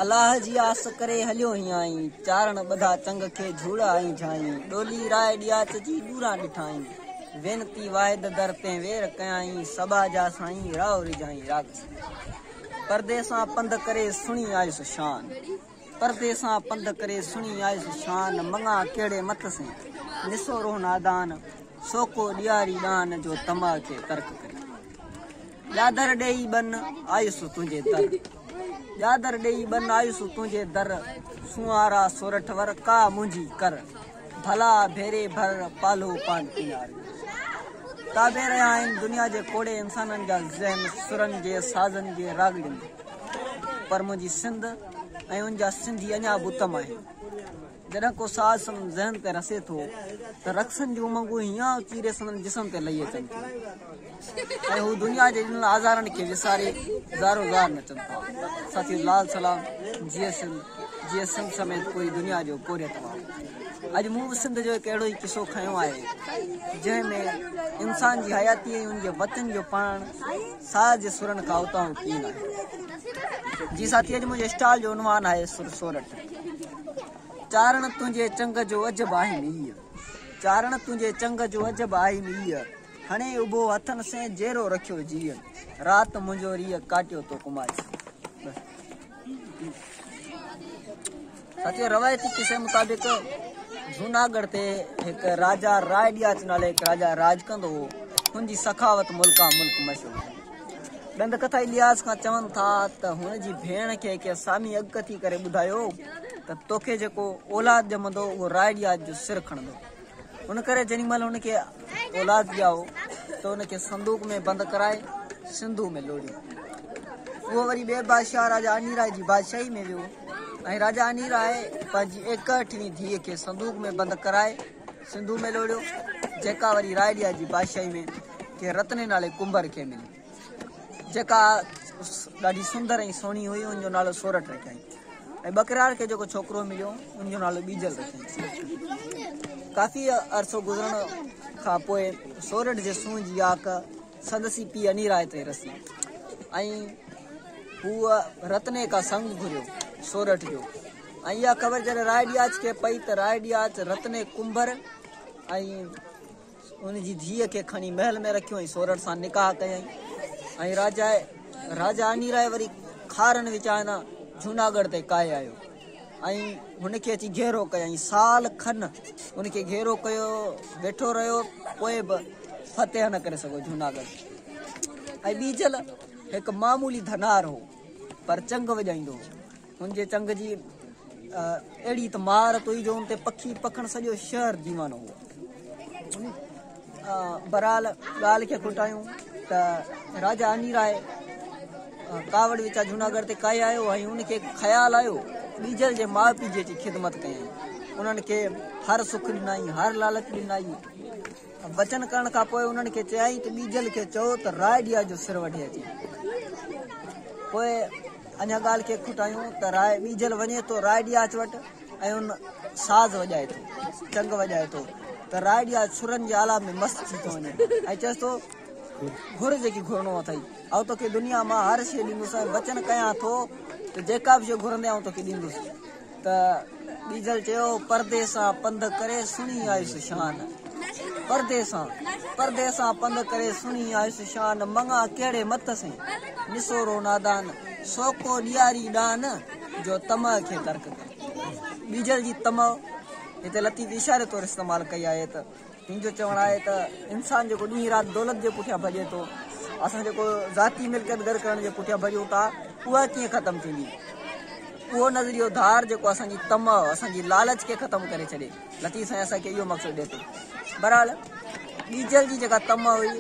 अल्लाह जी आस करे हलियो ही आई चारण बधा चंग के झूड़ा आई झाई डोली राय डिया जी दूरा डिठाई वेनती वाहिद दर ते वेर कयाई सबा जा साईं राव रिजाई राग परदेसा पंध करे सुनी आयुस शान परदेसा पंध करे सुनी आयुस शान मंगा केड़े मत से निसो रो नादान सोको डियारी दान जो तमा के तर्क करे यादर डेई बन आयुस तुझे दर यादर डेई बन आयुस तुझे दर सुआरा सोरठ वर का मुंजी कर भला भेरे भर पालो पान किनारे ताबे रहा इन दुनिया जे कोड़े इंसानन जा ज़हन सुरन जे साजन जे रागड़िन पर मुंजी सिंध ऐं उन जा सिंधी अञा बुतम आहे जॾहिं को साज सन ज़हन ते रसे थो त रक्सन जूं उमंगूं हीअं चीरे संदन जिस्म ते लही अचनि थियूं ऐं हू दुनिया जे इन आज़ारनि खे विसारे ज़ारो ज़ार नचनि था साथी लाल सलाम जीअं सिंध समेत पूरी दुनिया जो कोरियत तमामु अॼु मूं बि सिंध जो हिकु अहिड़ो ई किसो खयो आहे जंहिंमें इंसान जी हयाती ऐं उनजे वतन जो पाण साज जे सुरनि खां उतां कीन आहे जी साथी अॼु मुंहिंजे स्टॉल जो उनवान आहे सुर सोरठ चारण तुंहिंजे चंग जो अजब आहे मीअ चारण तुंहिंजे चंग जो अजब आहे मीअ हणे उभो हथनि से जेरो रखियो जीअ राति मुंहिंजो रीअ काटियो तो कुमारी साथियों रवायती किसे मुताबिक जूनागढ़ ते हिकु राजा राय डियाच नाले हिकु राजा राज कंदो हो हुनजी सखावत मुल्का मुल्क मशहूर ॾंद कथा इलियास खां चवनि था त हुनजी भेण खे के सामी अॻु थी करे ॿुधायो त तोखे जेको औलाद ॼमंदो उहो राय डियाच जो सिर खणंदो हुन करे जेॾी महिल हुनखे औलाद ॼाओ त हुनखे संदूक में बंदि कराए सिंधू में लोड़ियो उहो वरी ॿिए बादशाह राजा अनीराय जी बादशाही में वियो ऐं राजा अनीराय पंहिंजी 61वीं धीअ खे संदूक में बंदि कराए सिंधू में लोड़ियो जेका वरी राय डिया जी बादशाही में के रत्ने नाले कुंभर खे मिली जेका ॾाढी सुंदर ऐं सुहिणी हुई उनजो नालो सोरठ रखियईं ऐं बकरार खे जेको छोकिरो मिलियो उनजो नालो बीजल रखियईं काफ़ी अरसो गुज़रण खां पोइ सोरठ जे सूंह जी आक संदसी पीउ अनीराय ते रसी ऐं हूअ रत्ने का संग घुरियो सोरठ जो ऐं इहा ख़बर जॾहिं राय डियाच खे पई त राय डियाच रत्ने कुंभर ऐं उनजी धीअ खे खणी महल में रखियो ऐं सोरठ सां निकाह कयईं ऐं राजा अनीराय वरी खारनि विचां न जूनागढ़ ते काए आयो ऐं हुनखे अची घेरो कयईं साल खन उनखे घेरो कयो वेठो रहियो पोइ बि फतेह न करे सघो जूनागढ़ ऐं बीजल हिकु मामूली धनार हो पर चंग वॼाईंदो हो हुनजे चंग जी अहिड़ी त महारत हुई जो हुन ते पखी पखण सॼो शहर दीवानो हो बहरहाल ॻाल्हि खे खुटायूं त राजा अनीराय कावड़ विचा जूनागढ़ ते काए आयो ऐं उनखे ख़्यालु आयो बीजल जे माउ पीउ जी ख़िदमत कयईं उन्हनि खे हर सुख ॾिनई हर लालच ॾिनई वचन करण खां पोइ उन्हनि खे चयईं त बीजल खे चओ त राय डिया जो सिर वठी अचे पोइ अञा ॻाल्हि खे खुटायूं त बीजल वञे थो राय डियाच वटि ऐं उन साज़ वॼाए थो चंग वॼाए थो त राय डियाच सुरनि जे आला में मस्तु थी थो वञे ऐं चएसि थो घुर जेकी घुरणो अथई ऐं तोखे दुनिया मां हर शइ ॾींदुसि ऐं वचन कयां थो त जेका बि शइ घुरंदे आऊं तोखे ॾींदुसि त बीजल चयो परदेसां पंध करे सुणी आयुसि शान परदेसां पंध करे सुणी आयुसि शान मंगा कहिड़े मत से निसोरो नादान सोको ॾियारी डान जो तम खे तर्क करे बीजल जी तम हिते लतीफ़ इशारे तौरु इस्तेमालु कई आहे त मुंहिंजो चवणु आहे त इंसान जेको ॾींहुं राति दौलत जे पुठियां भॼे थो असां जेको ज़ाती मिल्कियत घर करण जे पुठियां भॼूं था उहा कीअं ख़तमु थींदी उहो नज़रियो धार जेको असांजी तम असांजी लालच खे ख़तमु करे छॾे लतीफ़ साईं असांखे इहो मक़सदु ॾिए थो बहरहाल बीजल जी जेका तम हुई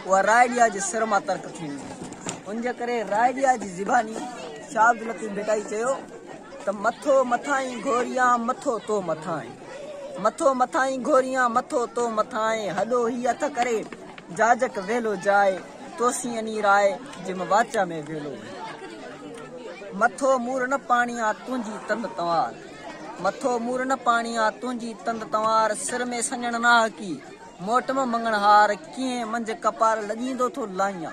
उहा राय डिया जे सिर मां तर्क थी हुई उनजे करे राय डिया जी ज़िबानी शाब्द लतीफ़ भेटाई चयो त मथो मथां घोरियां मथो तो मथां मथो मथां घोरियां मथो तो मथां हॾो ही हथ करे जाजक वेलो जाए तोसी अनीराय जिम वाचा में वेलो मथो मूर न पाणिया तुंहिंजी तंद तवार मथो मूर न पाणिया तुंहिंजी तंद तवार सिर में सञण ना की मोट में मंगणहार किए मंज कपार लॻींदो थो लाइया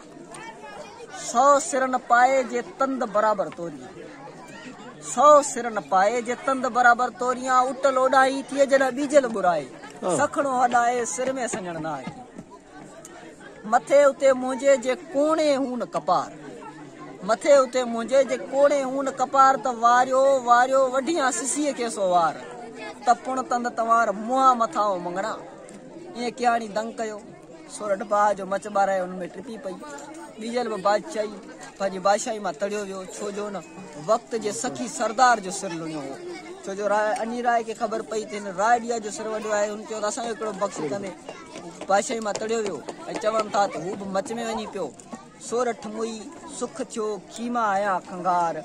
100 सिर न पाए जे तंद बराबर तोरिया 100 सिर न पाए जे तंद बराबर तोरिया उटल ओडाई थिए जॾहिं बीजल बुराए सखणो हॾाए सिर में सञण न आहे मथे उते मुंहिंजे जे कोणे हून कपार मथे उते मुंहिंजे जे कोणे हून कपार त वारियो वारियो वढिया सिसीअ खे सो वार तपुण तंद तवार मुंहं मथां मंगणा ईअं कियाणी दंग कयो सोरठ भाउ जो मच ॿाराए हुन में टिपी पई बीजल में बादशाही पंहिंजी बादशाही मां तड़ियो वियो छो जो न वक़्त जे सखी सरदार जो सिर लुणियो हो छो जो अनी राय खे ख़बर पई त हिन राय ॾिया जो सिर वॾो आहे हुन चयो त असांजो हिकिड़ो बख़्श कंदे बादशाही मां तड़ियो वियो ऐं चवनि था त हू बि मच में वञी पियो सोरठ मुई सुख थियो खीमा आया खंगार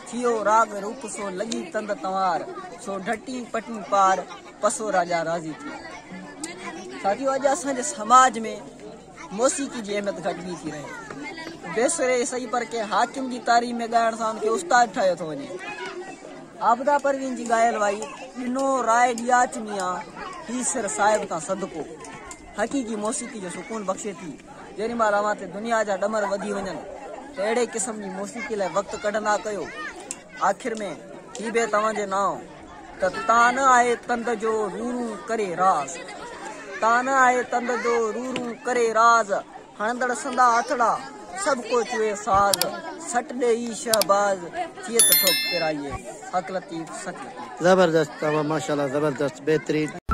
थियो राग रूप सो लॻी तंद तवार सो ढटी पटी पार पसो राजा राज़ी थी साथियों अॼु असांजे समाज में मौसीक़ी जी अहमियत घटिजी थी रहे बेसरे सही पर के हाकिम जी तारीफ़ में ॻाइण सां उनखे उस्ताद ठाहियो थो वञे आबदा परवीन जी ॻायल वाई ॾिनो राय ॾियाच मियां ही सिर साहिब खां सदको हक़ीक़ी मौसीक़ी जो सुकून बख़्शे थी जेॾी महिल अवां ते दुनिया जा ॾमर वधी वञनि त अहिड़े क़िस्म जी मौसीक़ी लाइ वक़्तु कढंदा कयो आख़िर में ही बि तव्हांजे नाव त तान आहे तंद जो रूरू करे राज़ तान आहे तंद जो रूरू करे राज़ हणंदड़ संदा हथड़ा सब को चुए साज सट दे ई शहबाज थिए त ठोक पिराइए हक लतीफ़ सच जबरदस्त माशाल्लाह जबरदस्त बेहतरीन।